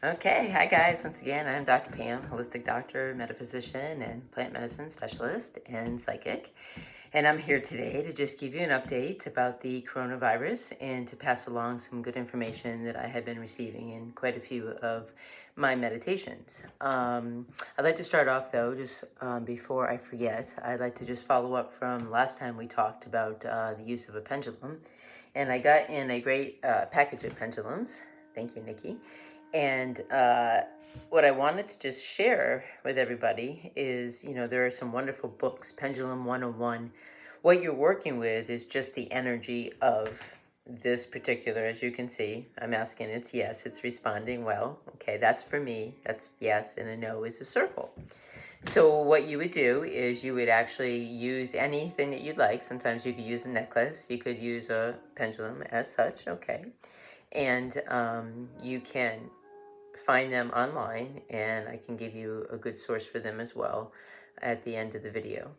Okay, hi guys. Once again, I'm Dr. Pam, holistic doctor, metaphysician, and plant medicine specialist and psychic. And I'm here today to just give you an update about the coronavirus and to pass along some good information that I have been receiving in quite a few of my meditations. I'd like to start off though, just before I forget, I'd like to just follow up from last time we talked about the use of a pendulum. And I got in a great package of pendulums. Thank you, Nikki. And what I wanted to just share with everybody is, there are some wonderful books, Pendulum 101. What you're working with is just the energy of this particular, as you can see, I'm asking, it's yes, it's responding well. Okay, that's for me. That's yes, and a no is a circle. So what you would do is you would actually use anything that you'd like. Sometimes you could use a necklace. You could use a pendulum as such, okay? And you can find them online, and I can give you a good source for them as well at the end of the video.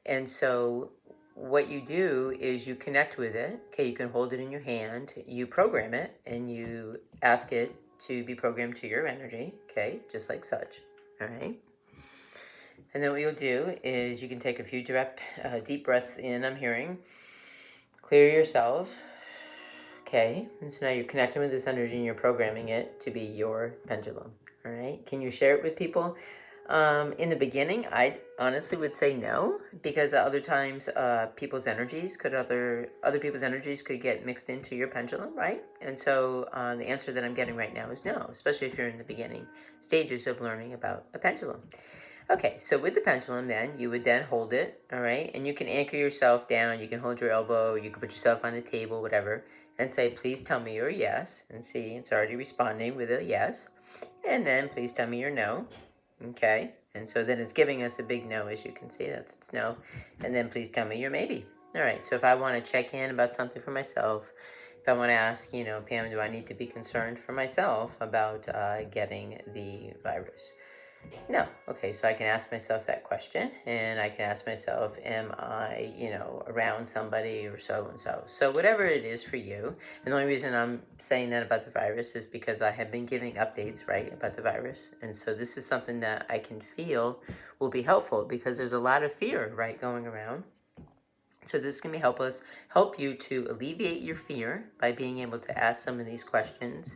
And so what you do is you connect with it. Okay, you can hold it in your hand, you program it, and you ask it to be programmed to your energy. Okay, just like such. All right. And then what you'll do is you can take a few deep breaths in, I'm hearing. Clear yourself. Okay, and so now you're connecting with this energy and you're programming it to be your pendulum. All right, can you share it with people? In the beginning, I honestly would say no, because at other times, other people's energies could get mixed into your pendulum, right? And so the answer that I'm getting right now is no, especially if you're in the beginning stages of learning about a pendulum. Okay, so with the pendulum then, you would then hold it, all right? And you can anchor yourself down, you can hold your elbow, you can put yourself on a table, whatever, and say, please tell me your yes. And see, it's already responding with a yes. And then please tell me your no, okay? And so then it's giving us a big no, as you can see, that's its no. And then please tell me your maybe. All right, so if I want to check in about something for myself, if I want to ask, Pam, do I need to be concerned for myself about getting the virus? No. Okay, so I can ask myself that question, and I can ask myself, am I, around somebody or so and so? So whatever it is for you, and the only reason I'm saying that about the virus is because I have been giving updates, right, about the virus. And so this is something that I can feel will be helpful because there's a lot of fear, right, going around. So this can help you to alleviate your fear by being able to ask some of these questions.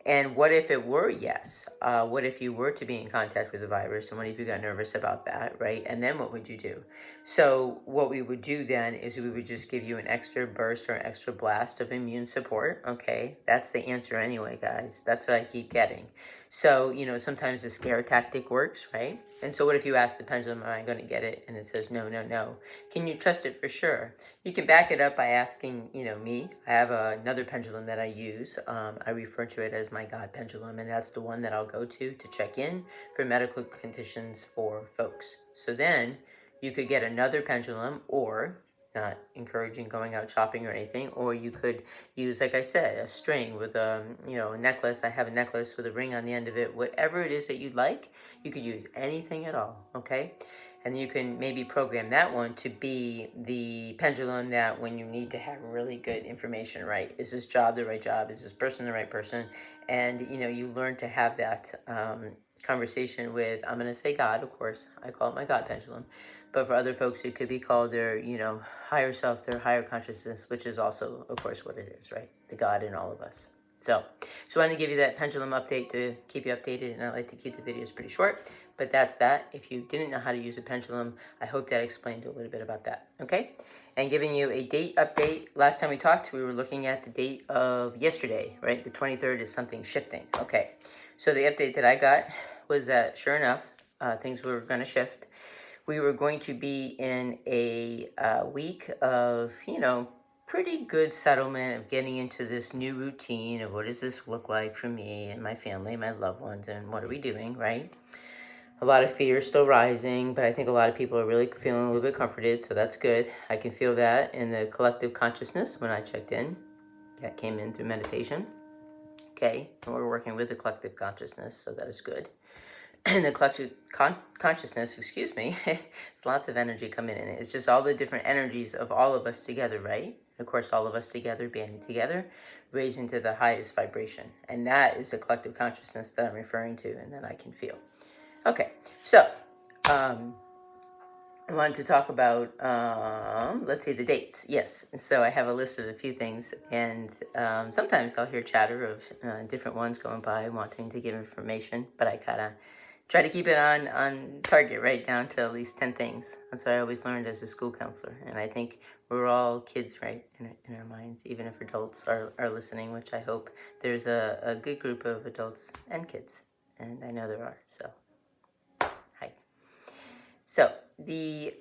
And what if it were yes? What if you were to be in contact with the virus? And what if you got nervous about that, right? And then what would you do? So what we would do then is we would just give you an extra burst or an extra blast of immune support, okay? That's the answer anyway, guys. That's what I keep getting. So, sometimes the scare tactic works, right? And so what if you ask the pendulum, am I going to get it? And it says, no, no, no. Can you trust it for sure? You can back it up by asking, me. I have another pendulum that I use. I refer to it as my God pendulum, and that's the one that I'll go to check in for medical conditions for folks. So then you could get another pendulum, or not encouraging going out shopping or anything, or you could use, like I said, a string with a necklace. I have a necklace with a ring on the end of it. Whatever it is that you'd like, you could use anything at all, okay? And you can maybe program that one to be the pendulum that when you need to have really good information, right? Is this job the right job? Is this person the right person? And, you learn to have that conversation with, I'm going to say God, of course. I call it my God pendulum. But for other folks, it could be called their, higher self, their higher consciousness, which is also, of course, what it is, right? The God in all of us. So I want to give you that pendulum update to keep you updated, and I like to keep the videos pretty short, but that's that. If you didn't know how to use a pendulum, I hope that explained a little bit about that, okay? And giving you a date update. Last time we talked, we were looking at the date of yesterday, right? The 23rd is something shifting, okay? So the update that I got was that, sure enough, things were going to shift. We were going to be in a week of, pretty good settlement of getting into this new routine of what does this look like for me and my family, my loved ones, and what are we doing, right? A lot of fear is still rising, but I think a lot of people are really feeling a little bit comforted, so that's good. I can feel that in the collective consciousness when I checked in. That came in through meditation. Okay, and we're working with the collective consciousness, so that is good. And the collective consciousness, it's lots of energy coming in. It's just all the different energies of all of us together, right? of course, all of us together, banding together, raising to the highest vibration. And that is a collective consciousness that I'm referring to and that I can feel. Okay, so I wanted to talk about, let's see, the dates. Yes, so I have a list of a few things, and sometimes I'll hear chatter of different ones going by wanting to give information, but I kind of try to keep it on target, right down to at least 10 things. That's what I always learned as a school counselor, and I think we're all kids, right, in our minds, even if adults are listening, which I hope there's a good group of adults and kids, and I know there are, so hi. So the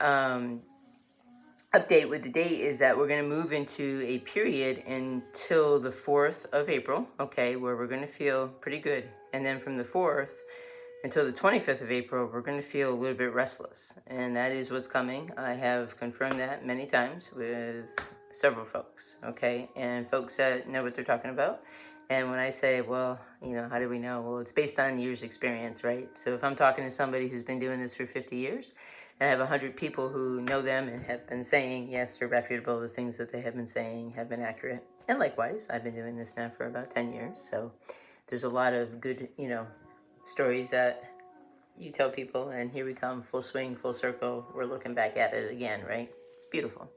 update with the date is that we're going to move into a period until the 4th of April, okay, where we're going to feel pretty good. And then from the 4th until the 25th of April, we're going to feel a little bit restless. And that is what's coming. I have confirmed that many times with several folks, okay, and folks that know what they're talking about. And when I say, well, you know, how do we know? Well, it's based on years' experience, right? So if I'm talking to somebody who's been doing this for 50 years, and I have 100 people who know them and have been saying, yes, they're reputable, the things that they have been saying have been accurate. And likewise, I've been doing this now for about 10 years. So there's a lot of good, you know, stories that you tell people, and here we come, full swing, full circle. We're looking back at it again, right? It's beautiful.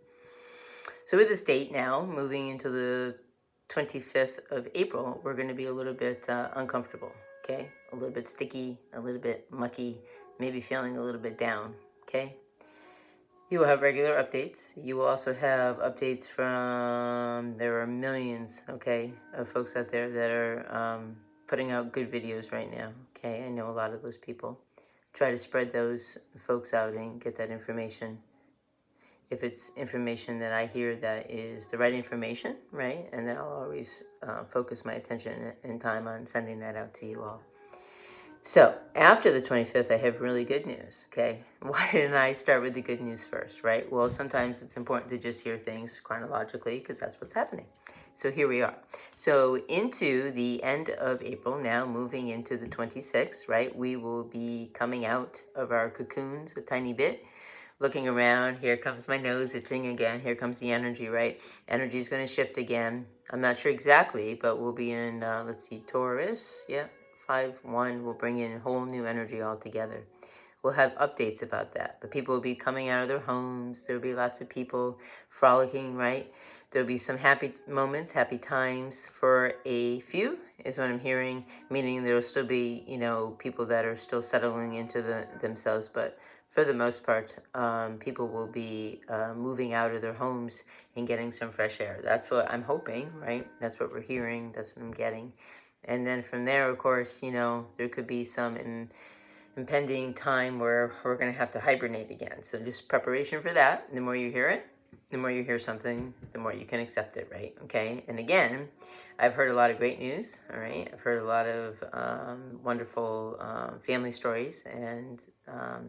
So with this date now, moving into the 25th of April, we're going to be a little bit uncomfortable, okay? A little bit sticky, a little bit mucky, maybe feeling a little bit down, okay? You will have regular updates. You will also have updates from, there are millions, okay, of folks out there that are putting out good videos right now, okay? I know a lot of those people. Try to spread those folks out and get that information. If it's information that I hear that is the right information, right? And then I'll always focus my attention and time on sending that out to you all. So after the 25th, I have really good news, okay? Why didn't I start with the good news first, right? Well, sometimes it's important to just hear things chronologically because that's what's happening. So here we are. So into the end of April, now moving into the 26th, right? We will be coming out of our cocoons a tiny bit. Looking around, here comes my nose itching again. Here comes the energy, right? Energy is going to shift again. I'm not sure exactly, but we'll be in, let's see, Taurus. Yeah, 5-1 will bring in a whole new energy altogether. We'll have updates about that. But people will be coming out of their homes. There'll be lots of people frolicking, right? There'll be some happy moments, happy times for a few, is what I'm hearing. Meaning there'll still be, you know, people that are still settling into themselves, but for the most part, people will be moving out of their homes and getting some fresh air. That's what I'm hoping, right? That's what we're hearing. That's what I'm getting. And then from there, of course, you know, there could be some impending time where we're going to have to hibernate again. So just preparation for that. The more you hear it, the more you hear something, the more you can accept it, right? Okay. And again, I've heard a lot of great news, all right? I've heard a lot of wonderful family stories, and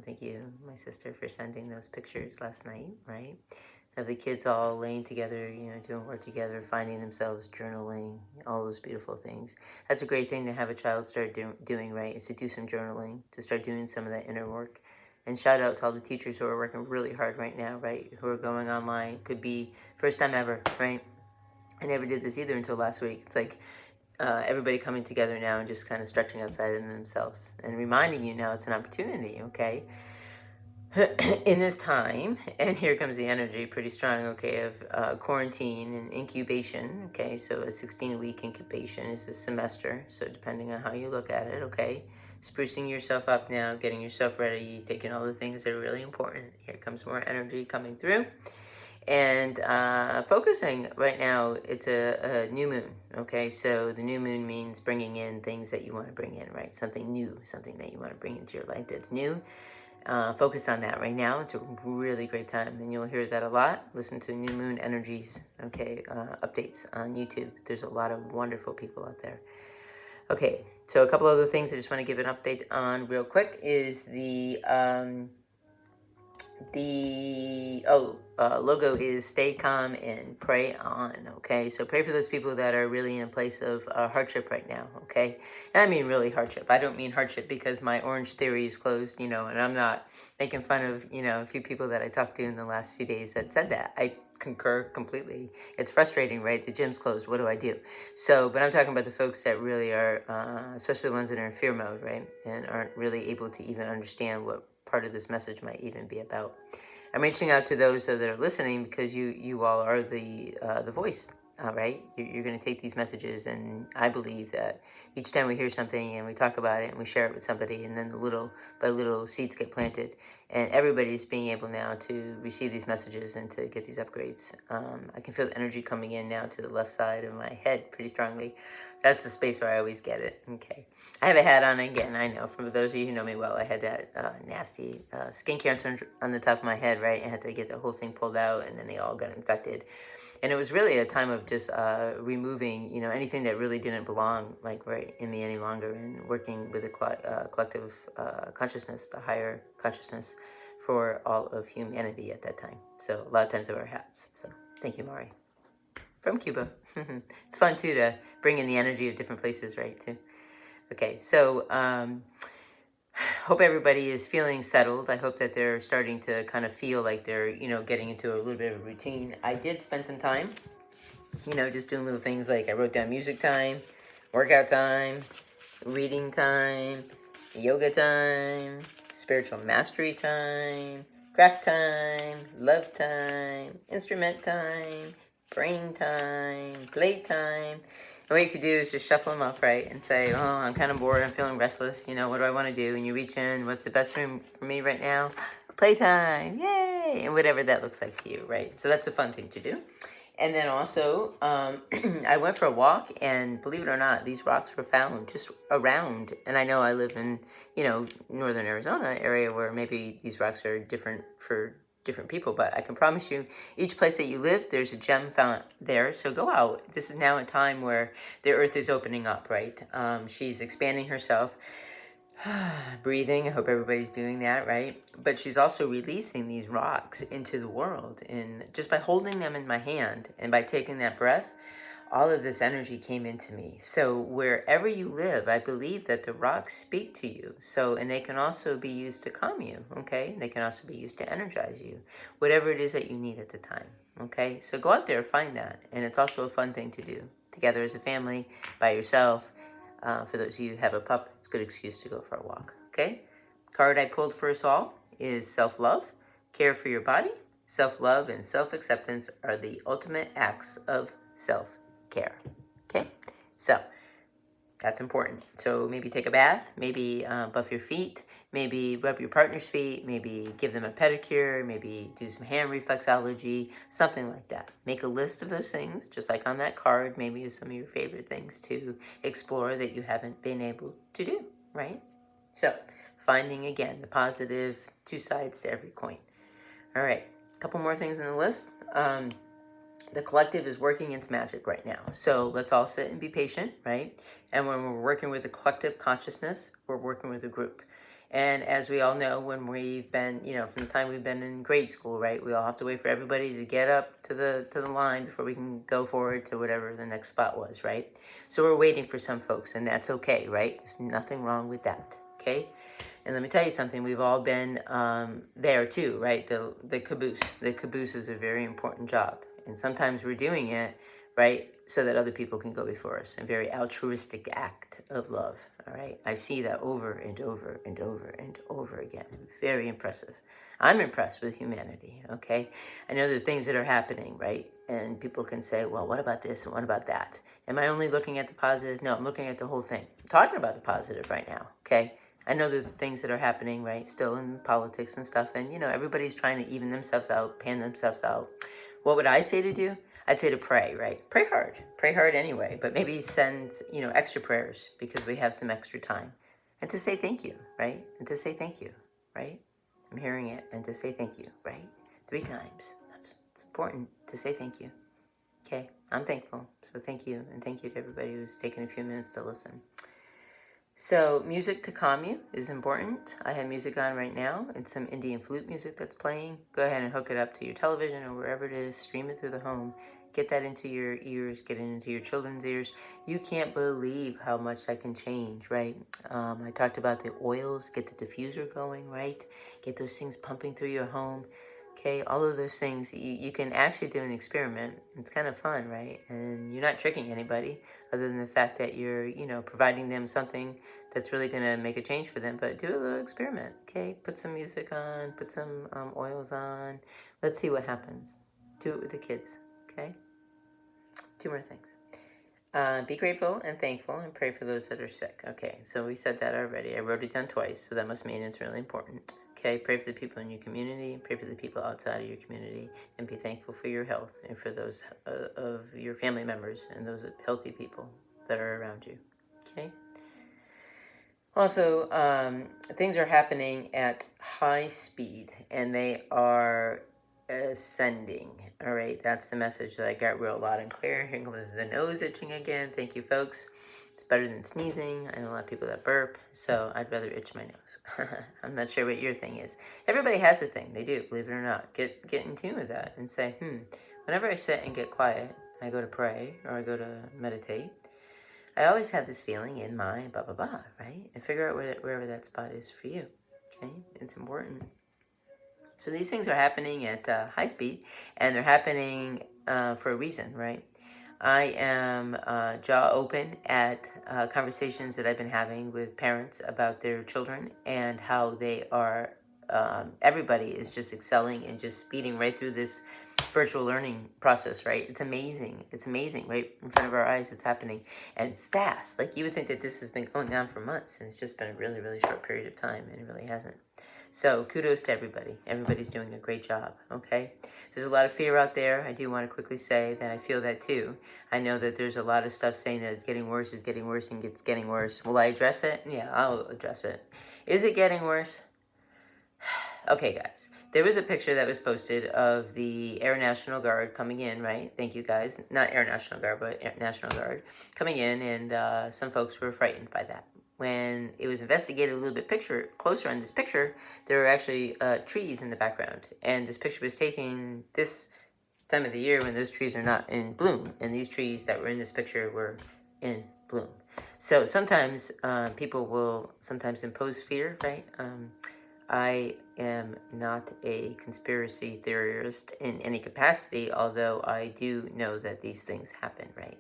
thank you, my sister, for sending those pictures last night, right? Of the kids all laying together, you know, doing work together, finding themselves, journaling, all those beautiful things. That's a great thing to have a child start doing, right? Is to do some journaling, to start doing some of that inner work. And shout out to all the teachers who are working really hard right now, right? Who are going online. Could be first time ever, right? I never did this either until last week. It's like everybody coming together now and just kind of stretching outside in themselves and reminding you now it's an opportunity, okay? In this time, and here comes the energy pretty strong, okay, of quarantine and incubation, okay? So a 16-week incubation is a semester, so depending on how you look at it, okay? Sprucing yourself up now, getting yourself ready, taking all the things that are really important. Here comes more energy coming through. And focusing right now, it's a new moon, okay? So the new moon means bringing in things that you want to bring in, right? Something new, something that you want to bring into your life that's new. Focus on that right now. It's a really great time, and you'll hear that a lot. Listen to New Moon Energies, okay, updates on YouTube. There's a lot of wonderful people out there. Okay, so a couple other things I just want to give an update on real quick is the logo is stay calm and pray on, okay? So pray for those people that are really in a place of hardship right now, okay? And I mean really hardship. I don't mean hardship because my Orange Theory is closed, you know, and I'm not making fun of, you know, a few people that I talked to in the last few days that said that. I concur completely. It's frustrating, right? The gym's closed. What do I do? So, but I'm talking about the folks that really are, especially the ones that are in fear mode, right? And aren't really able to even understand what part of this message might even be about. I'm reaching out to those that are listening because you all are the voice, right? You're going to take these messages, and I believe that each time we hear something and we talk about it and we share it with somebody, and then the little by little seeds get planted, and everybody's being able now to receive these messages and to get these upgrades. I can feel the energy coming in now to the left side of my head pretty strongly. That's the space where I always get it. Okay. I have a hat on again. I know, for those of you who know me well, I had that nasty skin cancer on the top of my head, right? I had to get the whole thing pulled out, and then they all got infected. And it was really a time of just removing, anything that really didn't belong, like, right, in me any longer, and working with a collective consciousness, the higher consciousness for all of humanity at that time. So a lot of times I wear hats. So thank you, Mari. From Cuba. It's fun, too, to bring in the energy of different places, right, too. Okay, so hope everybody is feeling settled. I hope that they're starting to kind of feel like they're, getting into a little bit of a routine. I did spend some time, just doing little things like I wrote down music time, workout time, reading time, yoga time, spiritual mastery time, craft time, love time, instrument time, brain time, play time. And what you could do is just shuffle them up, right? And say, oh, I'm kind of bored. I'm feeling restless. What do I want to do? And you reach in. What's the best room for me right now? Playtime. Yay. And whatever that looks like to you, right? So that's a fun thing to do. And then also, I went for a walk, and believe it or not, these rocks were found just around. And I know I live in, northern Arizona area where maybe these rocks are different for different people, but I can promise you, each place that you live, there's a gem found there. So go out. This is now a time where the earth is opening up, right? She's expanding herself. Breathing. I hope everybody's doing that, right? But she's also releasing these rocks into the world. And just by holding them in my hand and by taking that breath, all of this energy came into me. So wherever you live, I believe that the rocks speak to you. So, and they can also be used to calm you, okay? They can also be used to energize you, whatever it is that you need at the time, okay? So go out there, find that. And it's also a fun thing to do together as a family, by yourself. For those of you who have a pup, it's a good excuse to go for a walk, okay? Card I pulled for us all is self-love, care for your body. Self-love and self-acceptance are the ultimate acts of self-care, okay? So that's important. So maybe take a bath, maybe buff your feet, maybe rub your partner's feet, maybe give them a pedicure, maybe do some hand reflexology, something like that. Make a list of those things, just like on that card, maybe some of your favorite things to explore that you haven't been able to do, right? So finding, again, the positive two sides to every coin. All right, a couple more things on the list. The collective is working its magic right now. So let's all sit and be patient, right? And when we're working with a collective consciousness, we're working with a group. And as we all know, when we've been, from the time we've been in grade school, right, we all have to wait for everybody to get up to the line before we can go forward to whatever the next spot was, right? So we're waiting for some folks, and that's okay, right? There's nothing wrong with that, okay? And let me tell you something, we've all been there too, right? The caboose. The caboose is a very important job. And sometimes we're doing it, right, so that other people can go before us. A very altruistic act of love, all right? I see that over and over and over and over again. Very impressive. I'm impressed with humanity, okay? I know there are things that are happening, right? And people can say, well, what about this and what about that? Am I only looking at the positive? No, I'm looking at the whole thing. I'm talking about the positive right now, okay? I know there are things that are happening, right, still in politics and stuff. And, everybody's trying to even themselves out, pan themselves out. What would I say to do? I'd say to pray, right? Pray hard. Pray hard anyway, but maybe send, extra prayers because we have some extra time. And to say thank you, right? And to say thank you, right? I'm hearing it. And to say thank you, right? 3 times. It's important to say thank you. Okay, I'm thankful. So thank you. And thank you to everybody who's taken a few minutes to listen. So music to calm you is important. I have music on right now. It's some Indian flute music that's playing. Go ahead and hook it up to your television or wherever it is. Stream it through the home. Get that into your ears. Get it into your children's ears. You can't believe how much that can change, right? I talked about the oils. Get the diffuser going, right? Get those things pumping through your home. Okay, all of those things, you can actually do an experiment. It's kind of fun, right? And you're not tricking anybody other than the fact that you're, providing them something that's really going to make a change for them. But do a little experiment, okay? Put some music on, put some oils on. Let's see what happens. Do it with the kids, okay? 2 more things. Be grateful and thankful and pray for those that are sick. Okay, so we said that already. I wrote it down twice, so that must mean it's really important. Okay, pray for the people in your community, pray for the people outside of your community, and be thankful for your health and for those of your family members and those healthy people that are around you. Okay? Also, things are happening at high speed and they are ascending. All right, that's the message that I got real loud and clear. Here comes the nose itching again. Thank you, folks. It's better than sneezing. I know a lot of people that burp, so I'd rather itch my nose. I'm not sure what your thing is. Everybody has a thing. They do, believe it or not. Get in tune with that and say, whenever I sit and get quiet, I go to pray or I go to meditate, I always have this feeling in my blah, blah, blah, right? And figure out wherever that spot is for you, okay? It's important. So these things are happening at high speed, and they're happening for a reason, right? I am jaw open at conversations that I've been having with parents about their children and how they are, everybody is just excelling and just speeding right through this virtual learning process, right? It's amazing. It's amazing, right? In front of our eyes, it's happening. And fast. Like, you would think that this has been going on for months, and it's just been a really, really short period of time, and it really hasn't. So kudos to everybody. Everybody's doing a great job, okay? There's a lot of fear out there. I do want to quickly say that I feel that too. I know that there's a lot of stuff saying that it's getting worse, and it's getting worse. Will I address it? Yeah, I'll address it. Is it getting worse? Okay, guys. There was a picture that was posted of the Air National Guard coming in, right? Thank you, guys. Not Air National Guard, but Air National Guard coming in, and some folks were frightened by that. When it was investigated a little bit closer on this picture, there were actually trees in the background. And this picture was taken this time of the year when those trees are not in bloom. And these trees that were in this picture were in bloom. So sometimes people will sometimes impose fear, right? I am not a conspiracy theorist in any capacity, although I do know that these things happen, right?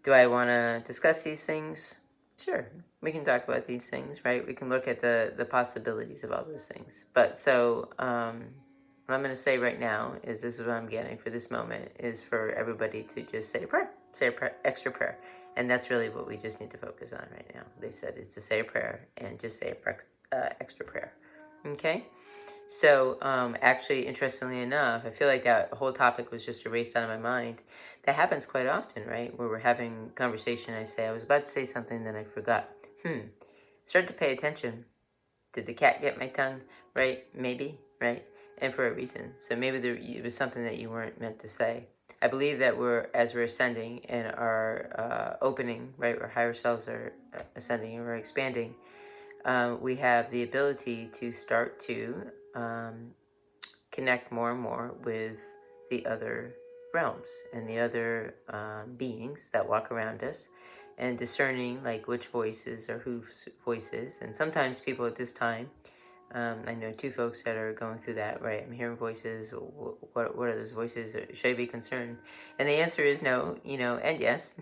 Do I want to discuss these things? Sure, we can talk about these things, right? We can look at the possibilities of all those things. But so what I'm going to say right now is this is what I'm getting for this moment is for everybody to just say a prayer, extra prayer. And that's really what we just need to focus on right now. They said is to say a prayer and just say a extra prayer. Okay? So actually, interestingly enough, I feel like that whole topic was just erased out of my mind. That happens quite often, right? Where we're having conversation, I say, I was about to say something, then I forgot. Start to pay attention. Did the cat get my tongue? Right? Maybe, right? And for a reason. So maybe it was something that you weren't meant to say. I believe that as we're ascending and our opening, right, our higher selves are ascending and we're expanding, we have the ability to start to connect more and more with the other realms and the other beings that walk around us, and discerning like which voices are whose voices. And sometimes people at this time, I know 2 folks that are going through that, right? I'm hearing voices. What are those voices? Should I be concerned? And the answer is no, and yes.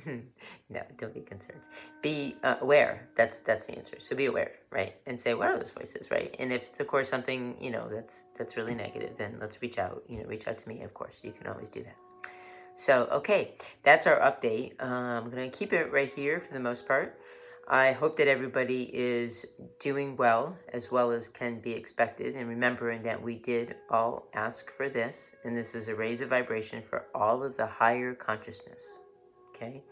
No, don't be concerned. Be aware. That's the answer. So be aware, right? And say, what are those voices, right? And if it's, of course, something, that's really negative, then let's reach out, reach out to me, of course. You can always do that. So, okay, that's our update. I'm going to keep it right here for the most part. I hope that everybody is doing well as can be expected, and remembering that we did all ask for this, and this is a raise of vibration for all of the higher consciousness, okay?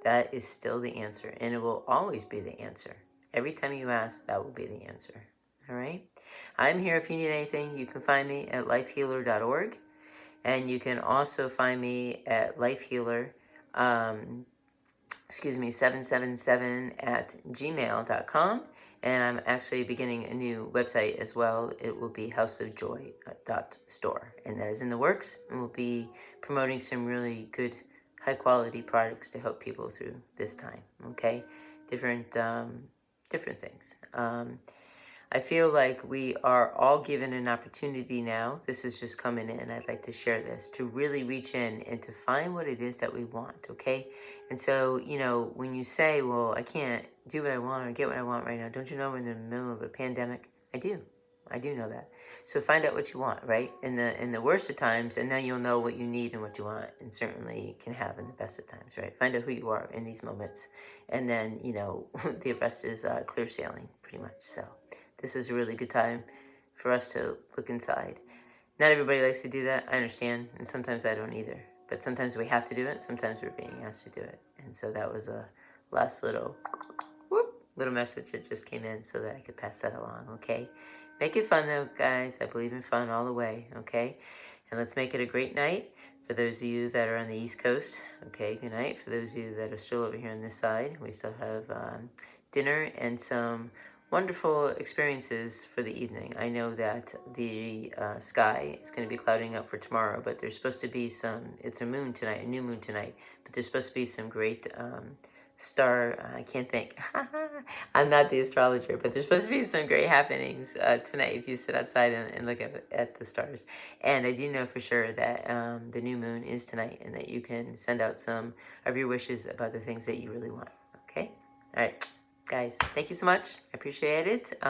That is still the answer, and it will always be the answer. Every time you ask, that will be the answer, all right? I'm here if you need anything. You can find me at lifehealer.org, and you can also find me at lifehealer, 777 at gmail.com. And I'm actually beginning a new website as well. It will be houseofjoy.store. And that is in the works. And we'll be promoting some really good, high quality products to help people through this time. Okay? Different things. I feel like we are all given an opportunity now. This is just coming in. I'd like to share this to really reach in and to find what it is that we want, okay? And so, you know, when you say, well, I can't do what I want or get what I want right now, don't you know we're in the middle of a pandemic? I do. I do know that. So find out what you want, right? In the worst of times, and then you'll know what you need and what you want, and certainly can have in the best of times, right? Find out who you are in these moments, and then, you know, the rest is clear sailing, pretty much. So this is a really good time for us to look inside. Not everybody likes to do that, I understand, and sometimes I don't either. But sometimes we have to do it, sometimes we're being asked to do it. And so that was a last little message that just came in so that I could pass that along, okay? Make it fun though, guys. I believe in fun all the way, okay? And let's make it a great night. For those of you that are on the East Coast, okay, good night. For those of you that are still over here on this side, we still have dinner and some wonderful experiences for the evening. I know that the sky is going to be clouding up for tomorrow, but there's supposed to be it's a moon tonight, a new moon tonight, but there's supposed to be some great I can't think. I'm not the astrologer, but there's supposed to be some great happenings tonight if you sit outside and look at the stars. And I do know for sure that the new moon is tonight and that you can send out some of your wishes about the things that you really want. Okay? All right. Guys, thank you so much. I appreciate it.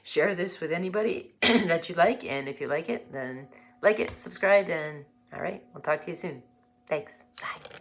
Share this with anybody that you like. And if you like it, then like it, subscribe, and all right, we'll talk to you soon. Thanks. Bye.